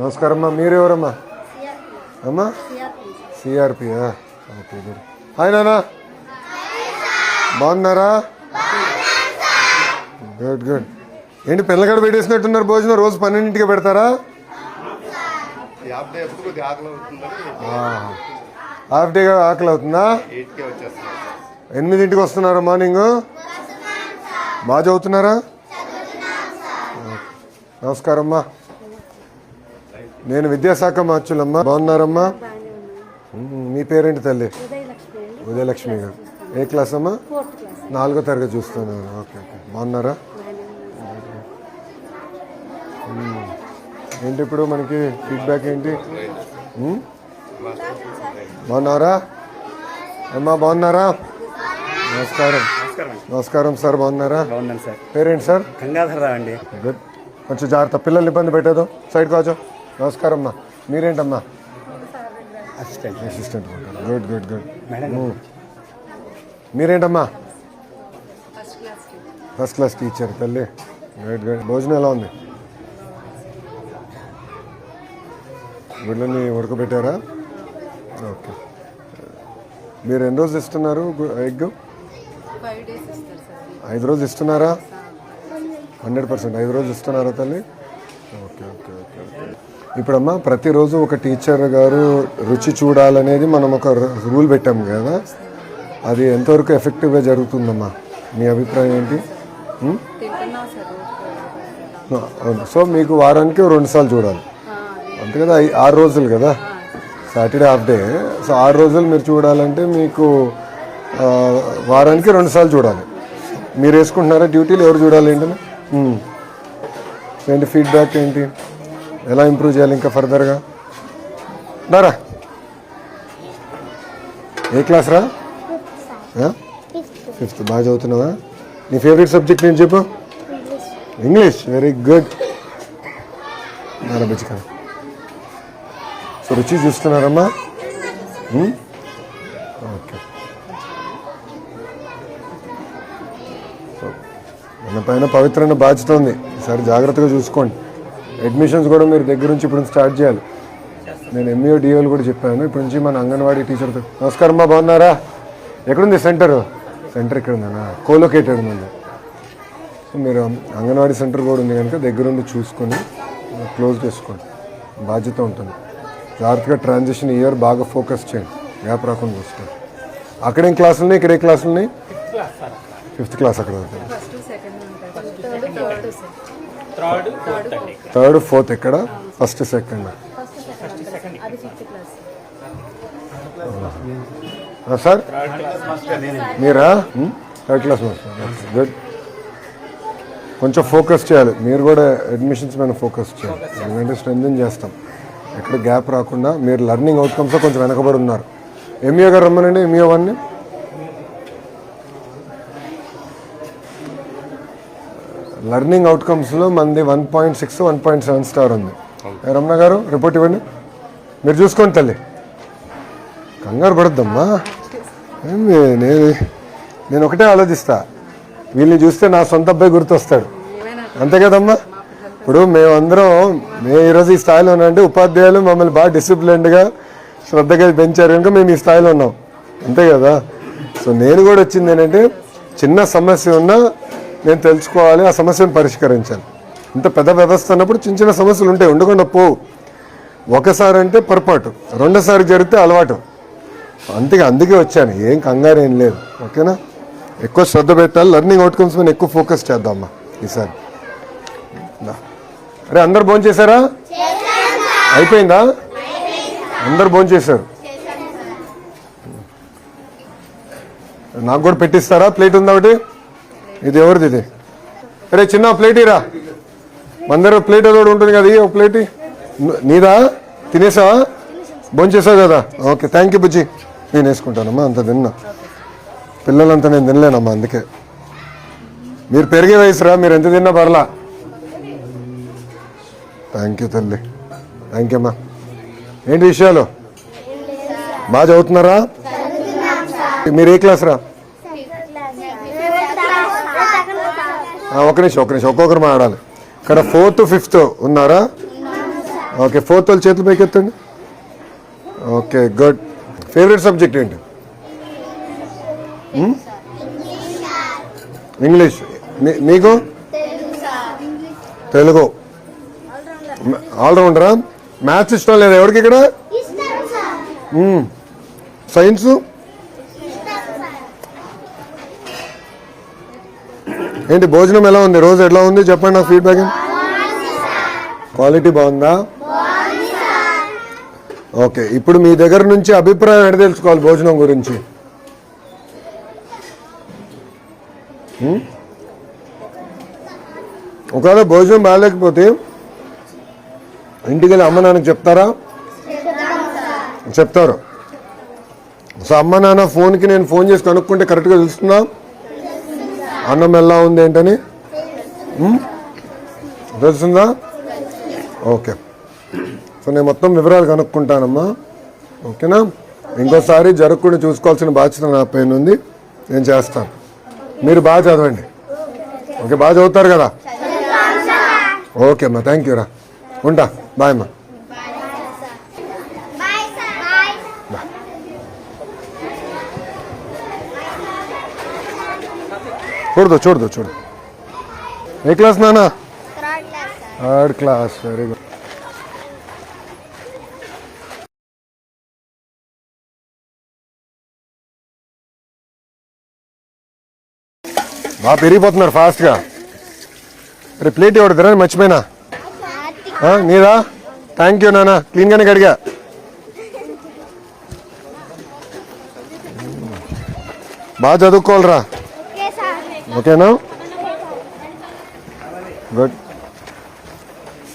నమస్కారం అమ్మా. మీరెవరమ్మా? అమ్మా సిఆర్పియా? Okay good. హాయ్ నానా, బాగున్నారా? Good good. ఏంటి పిల్లగాడు పెట్టేసినట్టున్నారు భోజనం? రోజు 12ంటికి పెడతారా? హాఫ్ డేగా ఆకలి అవుతుందా? 8ంటికి వస్తున్నారా మార్నింగ్? బాగా చదువుతున్నారా? నమస్కారం అమ్మా, నేను విద్యాశాఖ మార్చులమ్మా. బాగున్నారమ్మా? మీ పేరేంటి తల్లి? ఉదయలక్ష్మి గారు. ఏ క్లాస్ అమ్మా? 4వ తరగతి చూస్తున్నారు. Okay okay. బాగున్నారా? ఏంటి ఇప్పుడు మనకి ఫీడ్బ్యాక్ ఏంటి? బాగున్నారా అమ్మా? బాగున్నారా? నమస్కారం. నమస్కారం సార్, బాగున్నారా? పేరేంటి సార్? గంగాధరరావు అండి. గుడ్. కొంచెం జాగ్రత్త, పిల్లల్ని ఇబ్బంది పెట్టేదో. సైడ్ కాచో. నమస్కారం అమ్మా. మీరేంటమ్మా? అసిస్టెంట్. Good good good. మీరేంటమ్మా? ఫస్ట్ క్లాస్ టీచర్ తల్లి. Good good. భోజనం ఎలా ఉంది? గుడ్లని ఉడకబెట్టారా? ఓకే. మీరు ఎన్ని రోజులు ఇస్తున్నారు ఎగ్? 5 రోజులు ఇస్తున్నారా? 100%. 5 రోజులు ఇస్తున్నారా తల్లి? Okay okay okay okay. ఇప్పుడమ్మా ప్రతిరోజు ఒక టీచర్ గారు రుచి చూడాలనేది మనం ఒక రూల్ పెట్టాం కదా, అది ఎంతవరకు ఎఫెక్టివ్గా జరుగుతుందమ్మా? మీ అభిప్రాయం ఏంటి? సో మీకు వారానికి 2 సార్లు చూడాలి అంతే కదా? 6 రోజులు కదా, సాటర్డే హాఫ్ డే. సో 6 రోజులు మీరు చూడాలంటే మీకు వారానికి 2 సార్లు చూడాలి. మీరు వేసుకుంటున్నారా డ్యూటీలు? ఎవరు చూడాలి ఏంటని? ఏంటి ఫీడ్బ్యాక్ ఏంటి? ఎలా ఇంప్రూవ్ చేయాలి ఇంకా ఫర్దర్గా? దారా, ఏ క్లాస్ రా? 5th. బాగా చదువుతున్నావా? నీ ఫేవరెట్ సబ్జెక్ట్ నేను చెప్పు. English. Very good. Nara. So రుచి చూస్తున్నారమ్మా? ఓకే. మన పైన పవిత్రమైన బాధ్యత ఉంది. ఈసారి జాగ్రత్తగా చూసుకోండి. అడ్మిషన్స్ కూడా మీరు దగ్గర నుంచి ఇప్పుడు స్టార్ట్ చేయాలి. నేను ఎంఈఓ డిఓలు కూడా చెప్పాను. ఇప్పటి నుంచి మన అంగన్వాడీ టీచర్తో. నమస్కారం అమ్మా, బాగున్నారా? ఎక్కడుంది సెంటర్? సెంటర్ ఇక్కడ ఉందన్నా, కోలొకేటెడ్ ఉంది. సో మీరు అంగన్వాడీ సెంటర్ కూడా ఉంది కనుక దగ్గరుండి చూసుకొని క్లోజ్ చేసుకోండి. బాధ్యత ఉంటుంది. జాగ్రత్తగా ట్రాన్సిషన్ ఇయర్ బాగా ఫోకస్ చేయండి, గ్యాప్ రాకుండా చూసుకోండి. అక్కడేం క్లాసులు ఉన్నాయి, ఇక్కడ ఏ క్లాసులు ఉన్నాయి? 5th క్లాస్ అక్కడ. 3rd 4th ఎక్కడ? 1st 2nd. సార్ మీరా? 3rd class master. గుడ్. కొంచెం ఫోకస్ చేయాలి మీరు కూడా, అడ్మిషన్స్ మీద ఫోకస్ చేయాలి. ఎందుకంటే స్ట్రెంథెన్ చేస్తాం, ఎక్కడ గ్యాప్ రాకుండా. మీరు లెర్నింగ్ అవుట్కమ్స్లో కొంచెం వెనకబడి ఉన్నారు. ఎంఈఓ గారు రమ్మనండి. ఎంఈఓ 1ని లెర్నింగ్ అవుట్కమ్స్లో మంది 1.6 1.7 స్టార్ ఉంది. రమణ గారు రిపోర్ట్ ఇవ్వండి. మీరు చూసుకోండి తల్లి, కంగారు పడద్దమ్మా. నేను ఒకటే ఆలోచిస్తా, వీళ్ళని చూస్తే నా సొంత అబ్బాయి గుర్తొస్తాడు, అంతే కదమ్మా? ఇప్పుడు మేమందరం ఈరోజు ఈ స్థాయిలో ఉన్నామంటే ఉపాధ్యాయులు మమ్మల్ని బాగా డిసిప్లిన్డ్గా శ్రద్ధగా పెంచారు కనుక మేము ఈ స్థాయిలో ఉన్నాం, అంతే కదా? సో నేను కూడా వచ్చింది ఏంటంటే, చిన్న సమస్య ఉన్నా నేను తెలుసుకోవాలి, ఆ సమస్యను పరిష్కరించాలి. ఇంత పెద్ద వ్యవస్థ అన్నప్పుడు చిన్న చిన్న సమస్యలు ఉంటాయి, ఉండకుండా పోవు. ఒకసారి అంటే పొరపాటు, రెండోసారి జరిగితే అలవాటు. అందుకే వచ్చాను, ఏం కంగారు ఏం లేదు. ఓకేనా? ఎక్కువ శ్రద్ధ పెట్టాలి, లెర్నింగ్ అవుట్కమ్స్ మీద ఎక్కువ ఫోకస్ చేద్దామమ్మా ఈసారి. అరే అందరు భోంచేశారా? అయిపోయిందా? అందరు భోంచేశారు. నాకు కూడా పెట్టిస్తారా? ప్లేట్ ఉందా ఒకటి? ఇది ఎవరిది ఇది? అరే చిన్న ప్లేట్ ఇరా, అందరూ ప్లేట్ ఏదో ఉంటుంది కదా, ఒక ప్లేట్ నీదా? తినేసావా? భోంచేసావు కదా? ఓకే, థ్యాంక్ యూ బుజ్జి. నేను వేసుకుంటానమ్మా, అంత తిన్నా. పిల్లలంతా నేను తినలేనమ్మా, అందుకే. మీరు పెరిగే వయసురా, మీరు ఎంత తిన్నా పర్లా. థ్యాంక్ యూ తల్లి, థ్యాంక్ యూ అమ్మా. ఏంటి విషయాలు? బాగా చదువుతున్నారా? మీరు ఏ క్లాస్ రా? ఒక నిమిషం ఒక్కొక్కరు మాట్లాడాలి. ఇక్కడ 4th 5th ఉన్నారా? ఓకే, 4th వాళ్ళు చేతులు పైకి ఎత్తండి. Okay, good. ఫేవరెట్ సబ్జెక్ట్ ఏంటి? ఇంగ్లీష్. మీకు? తెలుగు. ఆల్రౌండరా? మ్యాథ్స్ ఇష్టం లేదా ఎవరికి ఇక్కడ? సైన్స్? ఏంటి భోజనం ఎలా ఉంది? రోజు ఎలా ఉంది చెప్పండి నాకు ఫీడ్బ్యాక్. క్వాలిటీ బాగుందా? ఓకే, ఇప్పుడు మీ దగ్గర నుంచి అభిప్రాయం ఎడ తెలుసుకోవాలి భోజనం గురించి? ఒకవేళ భోజనం బాగాలేకపోతే ఇంటికి వెళ్ళి అమ్మ నాన్నకి చెప్తారా? చెప్తారు. సో అమ్మ నాన్న ఫోన్కి నేను ఫోన్ చేసి కనుక్కుంటే కరెక్ట్గా తెలుస్తుందా అన్నం ఎలా ఉంది ఏంటని? తెలుస్తుందా? ఓకే, సో నేను మొత్తం వివరాలు కనుక్కుంటానమ్మా. ఓకేనా? ఇంకోసారి జరగకుండా చూసుకోవాల్సిన బాధ్యత నా పైన ఉంది, నేను చేస్తాను. మీరు బాగా చదవండి. ఓకే, బాగా చదువుతారు కదా? ఓకే అమ్మా, థ్యాంక్ యూ రా. ఉంటా, బాయ్ అమ్మా. చూడదు. ఏ క్లాస్ నాన్న? 3rd class. Very good. బాగా పెరిగిపోతున్నారు ఫాస్ట్గా. రే ప్లేట్ ఎవరు తిరని మర్చిపోయినా? నీదా? థ్యాంక్ యూ నాన్న, క్లీన్గానే కడిగా. బాగా చదువుకోవాలరా. ఓకేనా? గుడ్.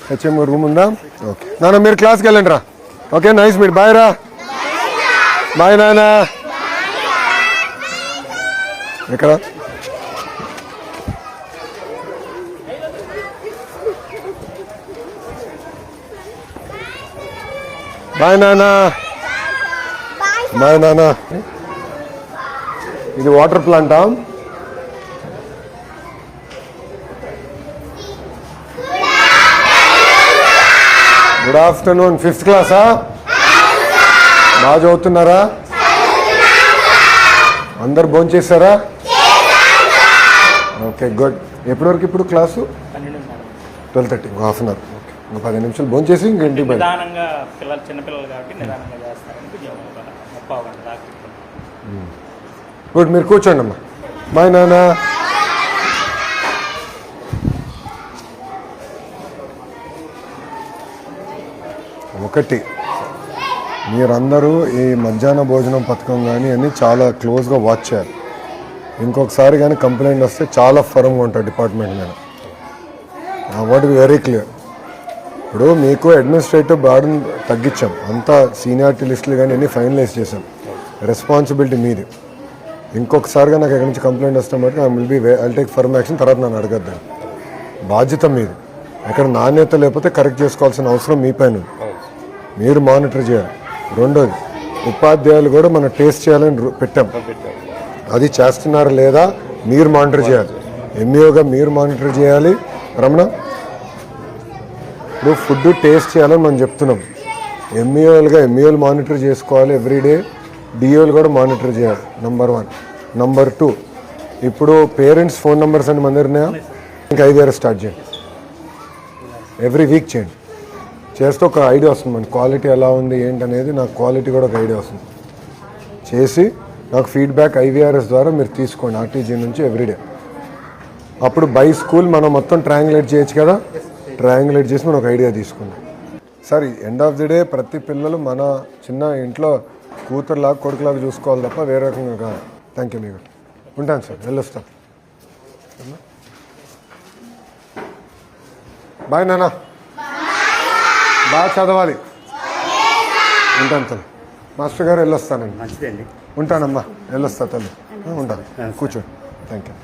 హెచ్ఎం రూమ్ ఉందా? ఓకే నాన్న, మీరు క్లాస్కి వెళ్ళండి రా. Okay, nice meet. బాయ్ రా. బాయ్ నాన్న. ఎక్కడ? బాయ్ నాన్న. బాయ్ నాన్న. ఇది వాటర్ ప్లాంటా? Good afternoon. 5th క్లాసా? బాగా చదువుతున్నారా? అందరు భోంచేశారా? Okay, good. ఎప్పటి వరకు ఇప్పుడు క్లాసు? 12:30. 1/2 అవర్. ఓకే, ఇంకా 10 నిమిషాలు భోంచేసి ఇంక ఇంటికి బయట. గుడ్, మీరు కూర్చోండి అమ్మా. బాయ్ నాన్న. ఒకటి, మీరందరూ ఈ మధ్యాహ్న భోజనం పథకం కానీ అన్నీ చాలా క్లోజ్గా వాచ్ చేయాలి. ఇంకొకసారి కానీ కంప్లైంట్ వస్తే చాలా ఫర్మ్గా ఉంటుంది డిపార్ట్మెంట్ మీద. ఆ వర్డ్ వెరీ క్లియర్. ఇప్పుడు మీకు అడ్మినిస్ట్రేటివ్ బర్డన్ తగ్గించాం, అంతా సీనియారిటీ లిస్టులు కానీ అన్నీ ఫైనలైజ్ చేసాం. రెస్పాన్సిబిలిటీ మీది. ఇంకొకసారిగా నాకు ఎక్కడి నుంచి కంప్లైంట్ వస్తే మటుకు ఐ టేక్ ఫర్మ్ యాక్షన్. తర్వాత నన్ను అడగద్దండి. బాధ్యత మీది. ఎక్కడ నాణ్యత లేకపోతే కరెక్ట్ చేసుకోవాల్సిన అవసరం మీ పైన ఉంది. మీరు మానిటర్ చేయాలి. రెండోది, ఉపాధ్యాయులు కూడా మనం టేస్ట్ చేయాలని పెట్టాం. అది చేస్తున్నారా లేదా మీరు మానిటర్ చేయాలి. ఎంఈఓగా మీరు మానిటర్ చేయాలి. రమణ, ఇప్పుడు ఫుడ్ టేస్ట్ చేయాలని మనం చెప్తున్నాం. ఎంఈఓలు మానిటర్ చేసుకోవాలి ఎవ్రీడే. డిఓలు కూడా మానిటర్ చేయాలి. నంబర్ 1. నంబర్ 2, ఇప్పుడు పేరెంట్స్ ఫోన్ నెంబర్స్ అన్ని మన దగ్గర ఉన్నాయా? ఇంకా 5 ఇయర్స్ స్టార్ట్ చేయండి. ఎవ్రీ వీక్ చేయండి. చేస్తే ఒక ఐడియా వస్తుంది మన క్వాలిటీ ఎలా ఉంది ఏంటనేది. నాకు క్వాలిటీ కూడా ఒక ఐడియా వస్తుంది. చేసి నాకు ఫీడ్బ్యాక్ IVRS ద్వారా మీరు తీసుకోండి ఆర్టీజీ నుంచి ఎవ్రీడే. అప్పుడు బై స్కూల్ మనం మొత్తం ట్రయాంగులేట్ చేయొచ్చు కదా. ట్రయాంగులేట్ చేసి మనం ఒక ఐడియా తీసుకుందాం. Sir, end of the day ప్రతి పిల్లలు మన చిన్న ఇంట్లో కూతురులాగా కొడుకులాగా చూసుకోవాలి తప్ప వేరే రకంగా కాదు. Thank you. మీకు ఉంటాను సార్, వెళ్ళొస్తాను. బాయ్ నాన్న. బాగా చదవాలి. ఉంటాను తల్లి. మాస్టర్ గారు వెళ్ళొస్తానండి. మంచిదండి. ఉంటానమ్మా, వెళ్ళొస్తా తల్లి. ఉంటాను. కూర్చోండి. Thank you.